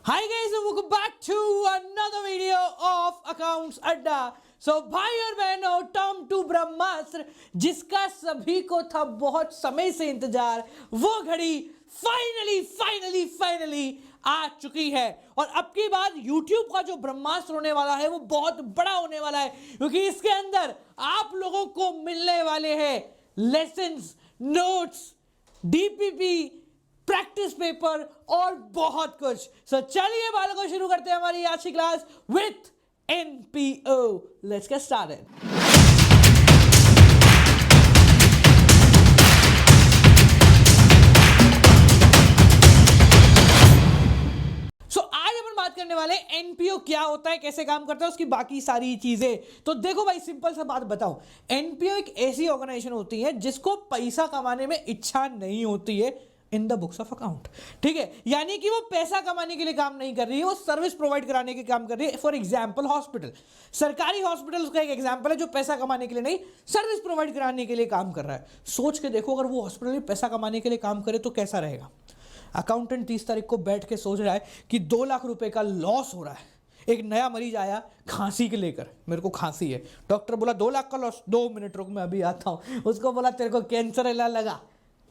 Hi guys and welcome back to another video of Accounts Adda. So भाई और बहनों, term to ब्रह्मास्त्र जिसका सभी को था बहुत समय से इंतजार, वो घड़ी फाइनली आ चुकी है। और अब की बार YouTube का जो ब्रह्मास्त्र होने वाला है वो बहुत बड़ा होने वाला है, क्योंकि इसके अंदर आप लोगों को मिलने वाले हैं lessons, notes, DPP, practice paper और बहुत कुछ। सो चलिए बालकों, शुरू करते हैं हमारी आज की class with NPO. Let's get started. So आज अपन बात करने वाले एनपीओ क्या होता है, कैसे काम करता है, उसकी बाकी सारी चीजें। तो देखो भाई, सिंपल सा बात बताऊं, एनपीओ एक ऐसी ऑर्गेनाइजेशन होती है जिसको पैसा कमाने में इच्छा नहीं होती है in the books of account. ठीक है, यानी कि वो पैसा कमाने के लिए काम नहीं कर रही है, वो सर्विस प्रोवाइड कराने के काम कर रही है। फॉर एग्जांपल हॉस्पिटल, सरकारी हॉस्पिटल उसका एक एग्जांपल है जो पैसा कमाने के लिए नहीं, सर्विस प्रोवाइड कराने के लिए काम कर रहा है। सोच के देखो, अगर वो हॉस्पिटल पैसा कमाने के लिए काम करे तो कैसा रहेगा। अकाउंटेंट 30 तारीख को बैठ के सोच रहा है कि 2 लाख रुपए का लॉस हो रहा है। एक नया मरीज आया खांसी के लेकर, मेरे को खांसी है, डॉक्टर बोला 2 लाख का लॉस, 2 मिनट रुक मैं अभी आता हूं। उसको बोला तेरे को कैंसर लगा।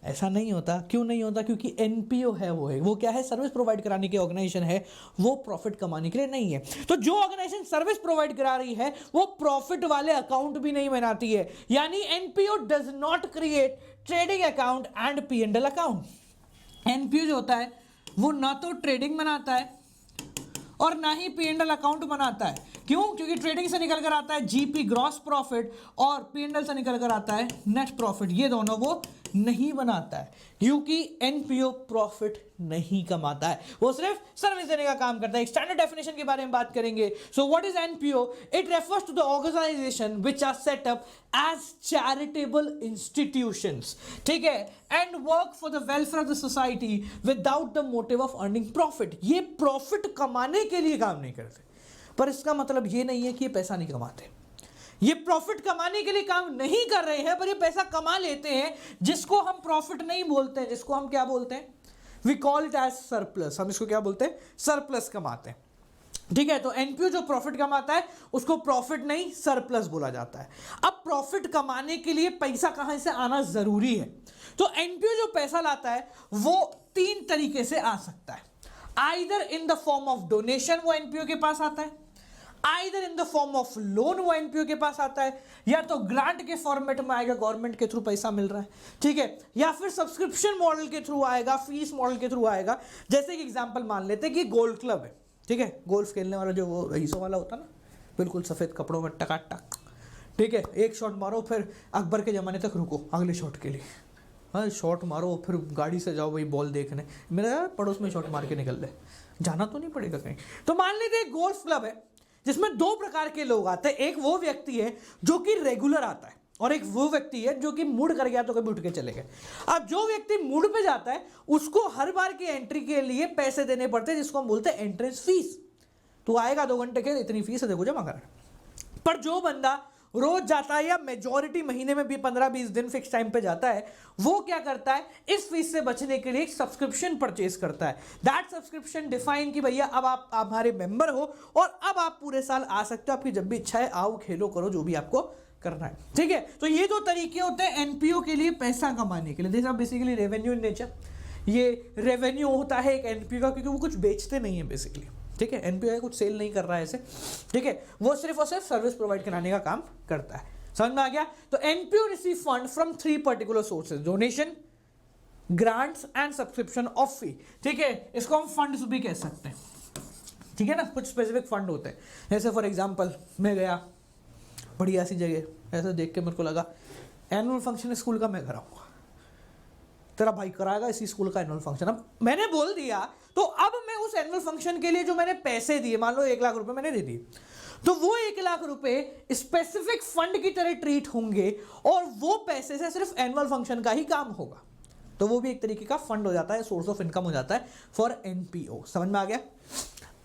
ऐसा नहीं होता। क्यों नहीं होता? क्योंकि एनपीओ है, वो क्या है, सर्विस प्रोवाइड कराने की ऑर्गेनाइजेशन है, वो प्रॉफिट कमाने के लिए नहीं है। तो जो ऑर्गेनाइजेशन सर्विस प्रोवाइड करा रही है वो प्रॉफिट वाले अकाउंट भी नहीं बनाती है, यानी NPO does not create trading account and P and L account. NPO जो होता है वो ना तो ट्रेडिंग बनाता है और ना ही पी&एल अकाउंट बनाता है। क्यों? क्योंकि ट्रेडिंग से निकल कर आता है जीपी ग्रॉस प्रॉफिट और पी&एल से निकल कर आता है नेट प्रॉफिट। ये दोनों वो नहीं बनाता है, क्योंकि एनपीओ प्रॉफिट नहीं कमाता है, वो सिर्फ सर्विस देने का काम करता है। स्टैंडर्ड डेफिनेशन के बारे में बात करेंगे। So what is NPO? It refers to the organisation which are set up as charitable institutions, ठीक है, and work for the welfare of the society without the motive of earning profit. ये profit कमाने के लिए काम नहीं करते, पर इसका मतलब ये नहीं है कि ये पैसा नहीं कमाते। ये प्रॉफिट कमाने के लिए काम नहीं कर रहे हैं, पर ये पैसा कमा लेते हैं, जिसको हम प्रॉफिट नहीं बोलते हैं, जिसको हम क्या बोलते हैं, we call it as surplus. हम इसको क्या बोलते हैं? सरप्लस कमाते हैं। ठीक है, तो एनपीओ जो प्रॉफिट कमाता है उसको प्रॉफिट नहीं सरप्लस बोला जाता है। अब प्रॉफिट कमाने के लिए पैसा कहां से आना जरूरी है, तो एनपीओ जो पैसा लाता है वो 3 तरीके से आ सकता है। Either in the form of donation वो एनपीओ के पास आता है, either in the form of loan वो एनपीओ के पास आता है, या तो ग्रांट के फॉर्मेट में आएगा, गवर्नमेंट के थ्रू पैसा मिल रहा है, ठीक है, या फिर सब्सक्रिप्शन मॉडल के थ्रू आएगा, फीस मॉडल के थ्रू आएगा। जैसे कि एग्जांपल मान लेते हैं कि गोल्फ क्लब है, ठीक है, गोल्फ खेलने वाला जो वो रईसों वाला होता ना, बिल्कुल सफेद कपड़ों में टकाटक, ठीक है, एक शॉट मारो फिर अकबर के जमाने तक रुको अगले शॉट के लिए। हाँ, शॉट मारो फिर गाड़ी से जाओ भाई बॉल देखने, मेरा पड़ोस में शॉट मार के निकल ले, जाना तो नहीं पड़ेगा कहीं। तो मान लीजिए एक गोल्फ क्लब है जिसमें 2 प्रकार के लोग आते हैं। एक वो व्यक्ति है जो कि रेगुलर आता है, और एक वो व्यक्ति है जो कि मूड कर गया तो कभी उठ के चले गए। अब जो व्यक्ति मूड पे जाता है उसको हर बार की एंट्री के लिए पैसे देने पड़ते हैं, जिसको हम बोलते हैं एंट्रेंस फीस। तू आएगा 2 घंटे के, इतनी फीस है, देखो जमा कर। पर जो बंदा रोज जाता है या मेजॉरिटी महीने में भी 15-20 दिन फिक्स टाइम पे जाता है, वो क्या करता है, इस फीस से बचने के लिए एक सब्सक्रिप्शन परचेज करता है। दैट सब्सक्रिप्शन डिफाइन कि भैया अब आप हमारे मेंबर हो और अब आप पूरे साल आ सकते हो, आपकी जब भी इच्छा है आओ खेलो करो जो भी आपको करना है। ठीक है, तो ये 2 तरीके होते हैं एनपीओ के लिए पैसा कमाने के लिए। This are basically revenue in nature. ये रेवेन्यू होता है एक एनपीओ का, क्योंकि वो कुछ बेचते नहीं है बेसिकली, ठीक है, एनपीओ कुछ सेल नहीं कर रहा है ऐसे, ठीक है, वो सिर्फ और सिर्फ सर्विस प्रोवाइड कराने का काम करता है। समझ में आ गया? तो NPO receive fund from 3 particular sources, donation, grants and subscription of fee. ठीक है, इसको हम फंड्स भी कह सकते हैं, ठीक है ना, कुछ स्पेसिफिक फंड होते हैं। जैसे फॉर एग्जांपल मैं गया बढ़िया सी जगह, ऐसा देख के मेरे को लगा एनुअल फंक्शन स्कूल का मैं कराऊंगा, तेरा भाई कराएगा इसी स्कूल का एनुअल फंक्शन। अब मैंने बोल दिया, तो अब मैं उस एनुअल फंक्शन के लिए जो मैंने पैसे दिए, मान लो 1 लाख रुपए मैंने दे दिए, तो वो 1 लाख रुपए स्पेसिफिक फंड की तरह ट्रीट होंगे और वो पैसे से सिर्फ एनुअल फंक्शन का ही काम होगा। तो वो भी एक तरीके का फंड हो जाता है, सोर्स ऑफ इनकम हो जाता है फॉर एनपीओ। समझ में आ गया?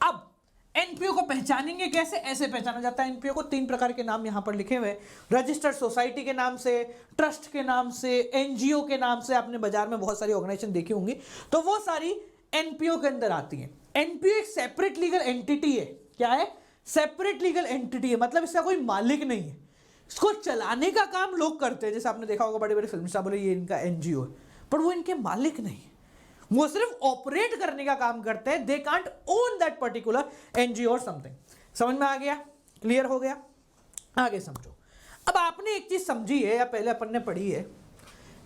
अब एनपीओ को पहचानेंगे कैसे? ऐसे पहचाना जाता है एनपीओ को। 3 प्रकार के नाम यहां पर लिखे हुए, रजिस्टर्ड सोसाइटी के नाम से, ट्रस्ट के नाम से, एनजीओ के नाम से। आपने बाजार में बहुत सारी ऑर्गेनाइजेशन देखी होंगी, तो वो सारी एनपीओ के अंदर आती हैं। एनपीओ एक सेपरेट लीगल एंटिटी है। क्या है? सेपरेट लीगल एंटिटी है, मतलब इसका कोई मालिक नहीं है, इसको चलाने का काम लोग करते हैं। जैसे आपने देखा होगा बड़े बड़े फिल्म स्टार बोले ये इनका एनजीओ है, पर वो इनके मालिक नहीं है, वो सिर्फ ऑपरेट करने का काम करते हैं। They can't own that particular NGO और समथिंग। समझ में आ गया? क्लियर हो गया? आगे समझो। अब आपने एक चीज समझी है या पहले अपन ने पढ़ी है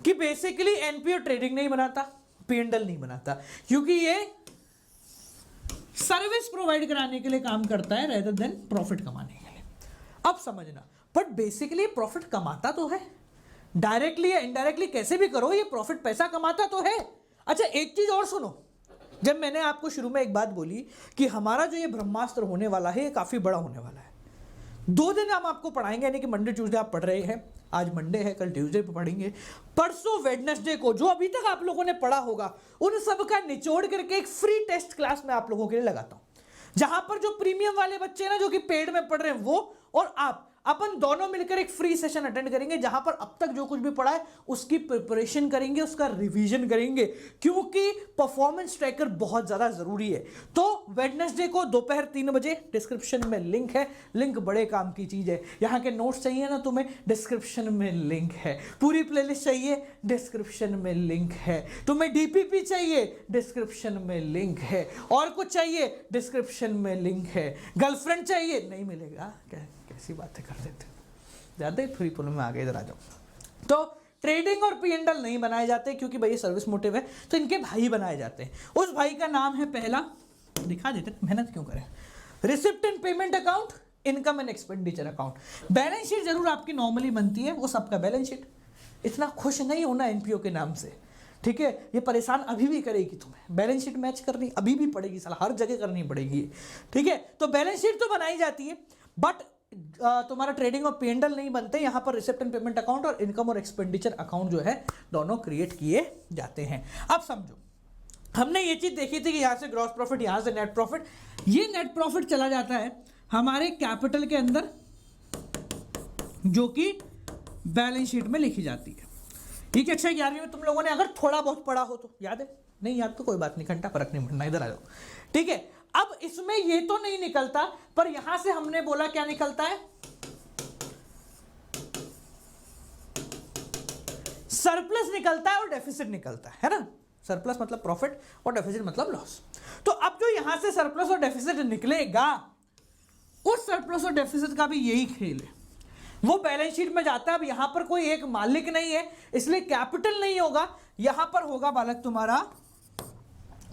कि बेसिकली एनपीओ ट्रेडिंग नहीं बनाता, पीएनडल नहीं बनाता, क्योंकि ये सर्विस प्रोवाइड कराने के लिए काम करता है रेदर देन प्रॉफिट कमाने के लिए। अब समझना, बट बेसिकली प्रॉफिट कमाता तो है, डायरेक्टली या इनडायरेक्टली कैसे भी करो ये प्रॉफिट पैसा कमाता तो है। अच्छा एक चीज और सुनो, जब मैंने आपको शुरू में एक बात बोली कि हमारा जो ये ब्रह्मास्त्र होने वाला है ये काफी बड़ा होने वाला है, 2 दिन हम आपको पढ़ाएंगे, यानी कि मंडे ट्यूसडे आप पढ़ रहे हैं, आज मंडे है, कल ट्यूसडे पे पढ़ेंगे, परसों वेडनेसडे को जो अभी तक आप लोगों ने पढ़ा होगा उन सब का निचोड़ करके एक फ्री टेस्ट क्लास में आप लोगों के लिए लगाता हूं, जहां पर जो प्रीमियम वाले बच्चे हैं ना, जो कि पेड में पढ़ रहे हैं, वो और आप अपन दोनों मिलकर एक फ्री सेशन अटेंड करेंगे, जहां पर अब तक जो कुछ भी पढ़ा है उसकी प्रिपरेशन करेंगे, उसका रिवीजन करेंगे, क्योंकि परफॉर्मेंस ट्रैकर बहुत ज्यादा जरूरी है। तो वेडनेसडे को दोपहर 3 बजे, डिस्क्रिप्शन में लिंक है, लिंक बड़े काम की चीज है। यहाँ के नोट्स चाहिए ना तुम्हें, डिस्क्रिप्शन में लिंक है। पूरी प्लेलिस्ट चाहिए, डिस्क्रिप्शन में लिंक है। तुम्हें डीपीपी चाहिए, डिस्क्रिप्शन में लिंक है। और कुछ चाहिए, डिस्क्रिप्शन में लिंक है। गर्लफ्रेंड चाहिए, नहीं मिलेगा, ऐसी बातें कर देते ज्यादा ही फ्री पुल में आगे, इधर आ जाओ। तो ट्रेडिंग और पीएनडल नहीं बनाए जाते क्योंकि भाई ये सर्विस मोटिव है, तो इनके भाई बनाए जाते हैं। उस भाई का नाम है, पहला दिखा देते, मेहनत क्यों करें, receipt and payment account, income and expenditure account. Balance sheet जरूर आपकी नॉर्मली बनती है, वो सबका बैलेंस शीट। इतना खुश नहीं होना एनपीओ के नाम से, ठीक है? ये परेशान अभी भी करेगी तुम्हें, बैलेंस शीट मैच करनी अभी भी पड़ेगी, साला हर जगह करनी पड़ेगी, ठीक है? तो बैलेंस शीट तो बनाई जाती है, बट तुम्हारा ट्रेडिंग और पीएनडल नहीं बनते। यहां पर रिसिप्ट एंड पेमेंट अकाउंट और इनकम और एक्सपेंडिचर अकाउंट जो है दोनों क्रिएट किए जाते हैं। अब समझो, हमने ये चीज देखी थी कि यहां से ग्रॉस प्रॉफिट, यहां से नेट प्रॉफिट, ये नेट प्रॉफिट चला जाता है हमारे कैपिटल के अंदर, जो कि बैलेंस शीट में लिखी जाती है। ठीक है? अच्छा 11वीं में तुम लोगों ने अगर थोड़ा बहुत पढ़ा हो तो याद है, नहीं याद तो कोई बात नहीं, घंटा फर्क नहीं पड़ना, इधर आ जाओ, ठीक है? अब इसमें ये तो नहीं निकलता, पर यहां से हमने बोला क्या निकलता है, सरप्लस निकलता है और डेफिसिट निकलता है ना? सरप्लस मतलब प्रॉफिट और डेफिसिट मतलब लॉस। तो अब जो यहां से सरप्लस और डेफिसिट निकलेगा, उस सरप्लस और डेफिसिट का भी यही खेल है, वो बैलेंस शीट में जाता है। अब यहां पर कोई एक मालिक नहीं है, इसलिए कैपिटल नहीं होगा, यहां पर होगा बालक तुम्हारा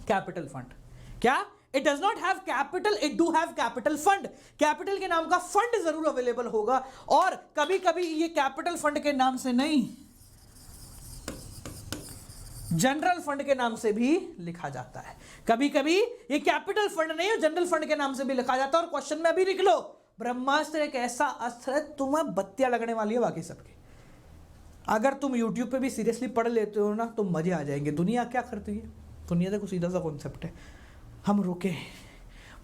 कैपिटल फंड। क्या? It does not have capital, it do have capital fund. Capital के नाम का फंड जरूर अवेलेबल होगा, और कभी कभी ये कैपिटल फंड के नाम से नहीं, जनरल फंड के नाम से भी लिखा जाता है। कभी कभी ये कैपिटल फंड नहीं है, जनरल फंड के नाम से भी लिखा जाता है। और क्वेश्चन में अभी लिख लो, ब्रह्मास्त्र एक ऐसा अस्त्र है, तुम्हें बत्तियां लगने वाली है बाकी सबकी। अगर तुम यूट्यूब पे भी सीरियसली पढ़ लेते हो ना, तो मजे आ जाएंगे। दुनिया क्या करती है, दुनिया का कुछ सीधा सा कॉन्सेप्ट है। हम रुके,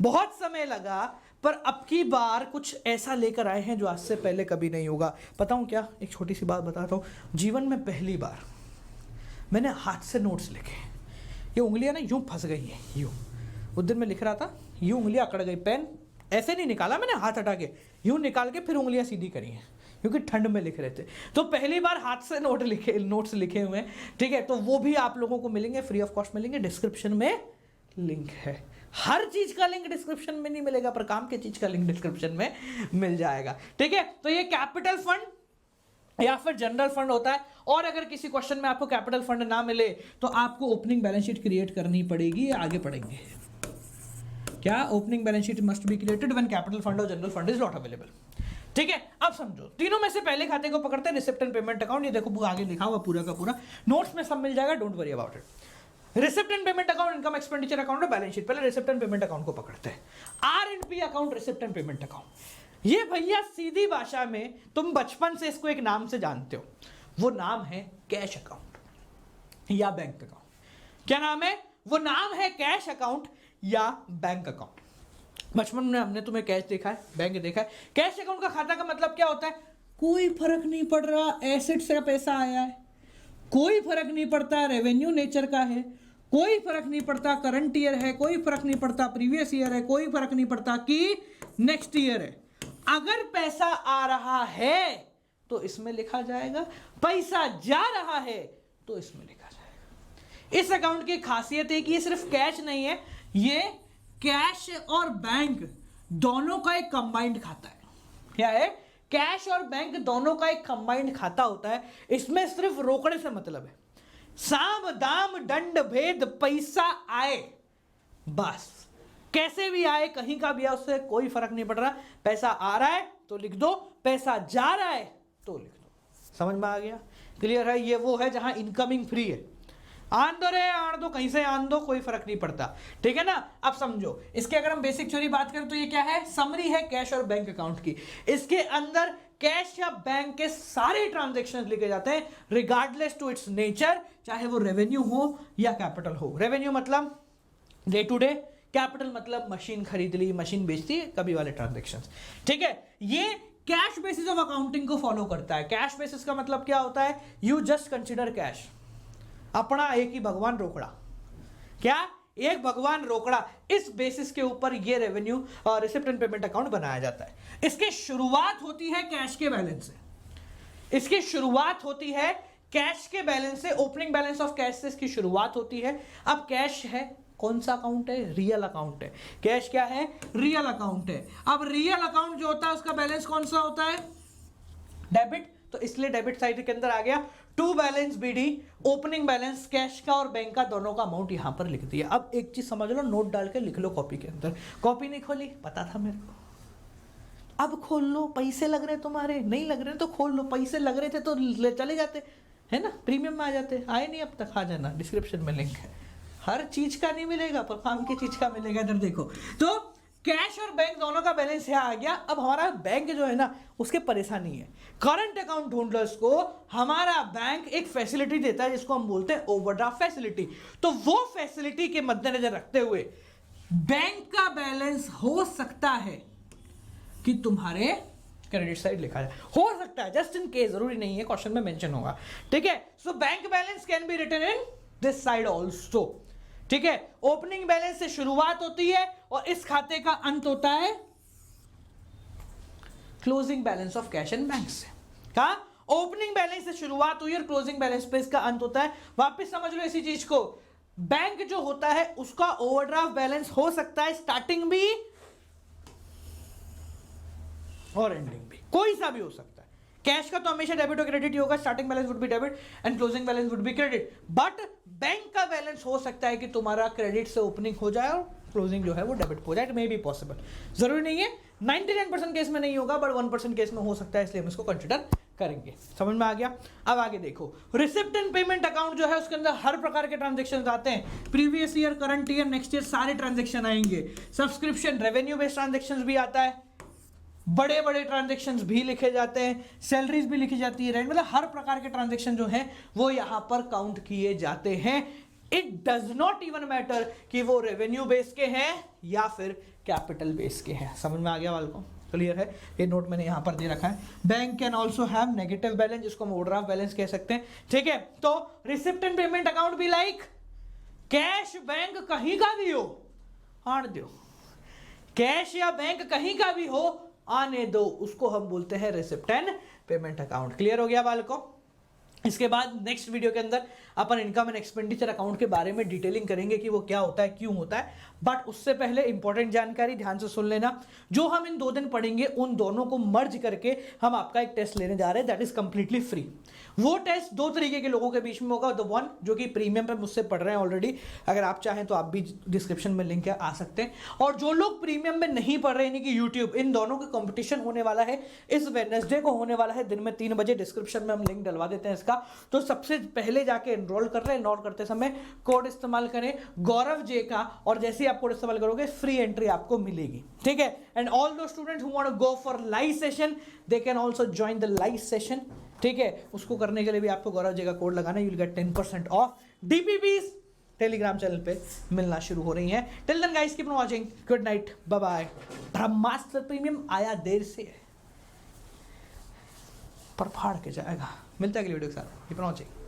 बहुत समय लगा, पर अब की बार कुछ ऐसा लेकर आए हैं जो आज से पहले कभी नहीं होगा। बताऊं क्या? एक छोटी सी बात बताता हूं। जीवन में पहली बार मैंने हाथ से नोट्स लिखे। ये उंगलियां ना यूं फंस गई हैं, यूं। उस दिन मैं लिख रहा था, यूं उंगलियां अकड़ गई। पेन ऐसे नहीं निकाला मैंने हाथ हटा के, यूं निकाल के फिर उंगलियां सीधी करी हैं, क्योंकि ठंड में लिख रहे थे। तो पहली बार हाथ से नोट्स लिखे हुए हैं, ठीक है? तो वो भी आप लोगों को मिलेंगे, फ्री ऑफ कॉस्ट मिलेंगे। डिस्क्रिप्शन में लिंक है। हर चीज का लिंक डिस्क्रिप्शन में नहीं मिलेगा, पर काम की चीज का लिंक डिस्क्रिप्शन में मिल जाएगा, ठीक है? तो ये कैपिटल फंड या फिर जनरल फंड होता है। और अगर किसी क्वेश्चन में आपको कैपिटल फंड ना मिले तो आपको ओपनिंग बैलेंस शीट क्रिएट करनी पड़ेगी। आगे पढ़ेंगे क्या, opening balance sheet must be created when capital fund और general fund is not available, ठीक है? अब समझो, तीनों में से पहले खाते को पकड़ते हैं रिसिप्ट एंड पेमेंट अकाउंट। ये देखो आगे लिखा हुआ पूरा का पूरा, नोट्स में सब मिल जाएगा, don't worry about it. Receipt and payment account, income expenditure account और बैलेंस शीट। पहले रिसिप्ट एंड पेमेंट अकाउंट को पकड़ते हैं। R and P account, receipt and payment account, ये भैया सीधी भाषा में तुम बचपन से इसको एक नाम से जानते हो, वो नाम है कैश अकाउंट या बैंक अकाउंट। क्या नाम है? वो नाम है कैश अकाउंट या बैंक अकाउंट। बचपन में हमने तुम्हें कैश देखा है, बैंक देखा है। कैश अकाउंट का खाता का मतलब क्या होता है? कोई फर्क नहीं पड़ रहा एसेट से पैसा आया है, कोई फर्क नहीं पड़ता रेवेन्यू नेचर का है, कोई फर्क नहीं पड़ता करंट ईयर है, कोई फर्क नहीं पड़ता प्रीवियस ईयर है, कोई फर्क नहीं पड़ता कि नेक्स्ट ईयर है। अगर पैसा आ रहा है तो इसमें लिखा जाएगा, पैसा जा रहा है तो इसमें लिखा जाएगा। इस अकाउंट की खासियत है कि ये सिर्फ कैश नहीं है, ये कैश और बैंक दोनों का एक कंबाइंड खाता है। क्या है? कैश और बैंक दोनों का एक कंबाइंड खाता होता है। इसमें सिर्फ रोकड़े से मतलब है, साम दाम दंड भेद पैसा आए, बस कैसे भी आए, कहीं का भी आए, उससे कोई फर्क नहीं पड़ रहा। पैसा आ रहा है तो लिख दो, पैसा जा रहा है तो लिख दो। समझ में आ गया? क्लियर है? ये वो है जहां इनकमिंग फ्री है, आन दो रे आन दो, कहीं से आन दो, कोई फर्क नहीं पड़ता। ठीक है ना? अब समझो, इसके अगर हम बेसिक थ्योरी बात करें तो ये क्या है? समरी है कैश और बैंक अकाउंट की। इसके अंदर कैश या बैंक के सारे ट्रांजैक्शंस लिखे जाते हैं रिगार्डलेस टू इट्स नेचर, चाहे वो रेवेन्यू हो या कैपिटल हो। रेवेन्यू मतलब डे टू डे, कैपिटल मतलब मशीन खरीद ली, मशीन बेचती, कभी वाले ट्रांजैक्शंस। ठीक है? ये कैश बेसिस ऑफ अकाउंटिंग को फॉलो करता है। कैश बेसिस का मतलब क्या होता है? यू जस्ट कंसिडर कैश, अपना एक ही भगवान रोकड़ा। क्या? एक भगवान रोकड़ा। इस बेसिस के ऊपर ये रेवेन्यू और रिसिप्ट एंड पेमेंट अकाउंट बनाया जाता है। इसकी शुरुआत होती है कैश के बैलेंस से। इसकी शुरुआत होती है कैश के बैलेंस से, ओपनिंग बैलेंस ऑफ कैश से इसकी शुरुआत होती है। अब कैश है कौन सा अकाउंट है? रियल अकाउंट है। कैश क्या है? रियल अकाउंट है। अब रियल अकाउंट जो होता है उसका बैलेंस कौन सा होता है? डेबिट। तो इसलिए डेबिट साइड के अंदर आ गया to balance BD, opening balance cash का और बैंक का दोनों का अमाउंट यहां पर लिख दिया। अब एक चीज समझ लो, नोट डाल के लिख लो कॉपी के अंदर। कॉपी नहीं खोली, पता था मेरे को, अब खोल लो। पैसे लग रहे तुम्हारे, नहीं लग रहे तो खोल लो। पैसे लग रहे थे तो चले जाते, है ना, प्रीमियम में आ जाते। आए नहीं अब तक, आ जाना, डिस्क्रिप्शन में लिंक है। हर चीज का नहीं मिलेगा पर काम की चीज का मिलेगा। इधर देखो, तो कैश और बैंक दोनों का बैलेंस यहाँ आ गया। अब हमारा बैंक जो है ना, उसके परेशानी है। करंट अकाउंट होल्डर्स को हमारा बैंक एक फैसिलिटी देता है जिसको हम बोलते हैं ओवरड्राफ्ट फैसिलिटी। तो वो फैसिलिटी के मद्देनजर रखते हुए बैंक का बैलेंस हो सकता है कि तुम्हारे क्रेडिट साइड लिखा जाए, हो सकता है, जस्ट इन केस, जरूरी नहीं है, क्वेश्चन में मेंशन होगा। ठीक है? So bank balance can be written in this side also. ठीक है? ओपनिंग बैलेंस से शुरुआत होती है और इस खाते का अंत होता है closing balance of cash and bank से। कहा? ओपनिंग बैलेंस से शुरुआत हुई और क्लोजिंग बैलेंस पे इसका अंत होता है। वापस समझ लो इसी चीज को, बैंक जो होता है उसका ओवरड्राफ्ट बैलेंस हो सकता है स्टार्टिंग भी और एंडिंग भी, कोई सा भी हो सकता है। कैश का तो हमेशा डेबिट और क्रेडिट ही होगा, starting balance would be debit and closing balance would be credit. But bank का बैलेंस हो सकता है कि तुम्हारा क्रेडिट से ओपनिंग हो जाए और क्लोजिंग जो है वो डेबिट हो जाए। इट मे बी पॉसिबल, जरूरी नहीं है, 99% केस में नहीं होगा, बट 1% केस में हो सकता है, इसलिए हम इसको कंसिडर करेंगे। समझ में आ गया? अब आगे देखो, रिसिप्ट एंड पेमेंट अकाउंट जो है उसके अंदर हर प्रकार के ट्रांजेक्शन आते हैं। Previous year, current year, next year, सारे ट्रांजेक्शन आएंगे। सब्सक्रिप्शन, रेवेन्यू बेस्ड ट्रांजेक्शन भी आता है, बड़े बड़े ट्रांजैक्शंस भी लिखे जाते हैं, सैलरीज भी लिखी जाती है, रेंट, मतलब हर प्रकार के ट्रांजैक्शन जो हैं वो यहां पर काउंट किए जाते हैं। It does not even matter कि वो रेवेन्यू बेस के हैं या फिर कैपिटल बेस के हैं। समझ में आ गया वाल को? क्लियर है? ये नोट मैंने यहां पर दे रखा है। Bank can also have negative balance, जिसको हम ओवरड्राफ्ट बैलेंस कह सकते हैं। ठीक है? तो रिसिप्ट एंड पेमेंट अकाउंट भी लाइक कैश बैंक कहीं का भी हो, आने दो, कैश या बैंक कहीं का भी हो, आने दो, उसको हम बोलते हैं receipt and payment account. Clear हो गया बाल को? इसके बाद नेक्स्ट वीडियो के अंदर अपन इनकम एंड एक्सपेंडिचर अकाउंट के बारे में डिटेलिंग करेंगे कि वो क्या होता है, क्यों होता है। बट उससे पहले इंपॉर्टेंट जानकारी ध्यान से सुन लेना, जो हम इन 2 दिन पढ़ेंगे उन दोनों को मर्ज करके हम आपका एक टेस्ट लेने जा रहे हैं, दैट इज कंप्लीटली फ्री। वो टेस्ट 2 तरीके के लोगों के बीच में होगा। द वन जो कि प्रीमियम पे मुझसे पढ़ रहे हैं ऑलरेडी, अगर आप चाहें तो आप भी डिस्क्रिप्शन में लिंक है, आ सकते हैं। और जो लोग प्रीमियम में नहीं पढ़ रहे, यानी कि यूट्यूब, इन दोनों का कंपटीशन होने वाला है इस वेडनेसडे को, होने वाला है दिन में 3 बजे। डिस्क्रिप्शन में हम लिंक डलवा देते हैं इसका, तो सबसे पहले जाके एनरोल कर रहे हैं। एनरोल करते समय कोड इस्तेमाल करें गौरव जे का, और जैसे ही आप कोड इस्तेमाल करोगे फ्री एंट्री आपको मिलेगी। ठीक है? And all those students who want to go for live session, they can also join the live session. ठीक है? उसको करने के लिए भी आपको गौरव जी का कोड लगाना है, you will get 10% off. DPPs Telegram channel पे मिलना शुरू हो रही हैं। Till then guys, keep on watching, good night, bye bye. Brahmastra premium आया देर से पर फाड़ के जाएगा। मिलता है अगली वीडियो के साथ, कीप ऑन वाचिंग।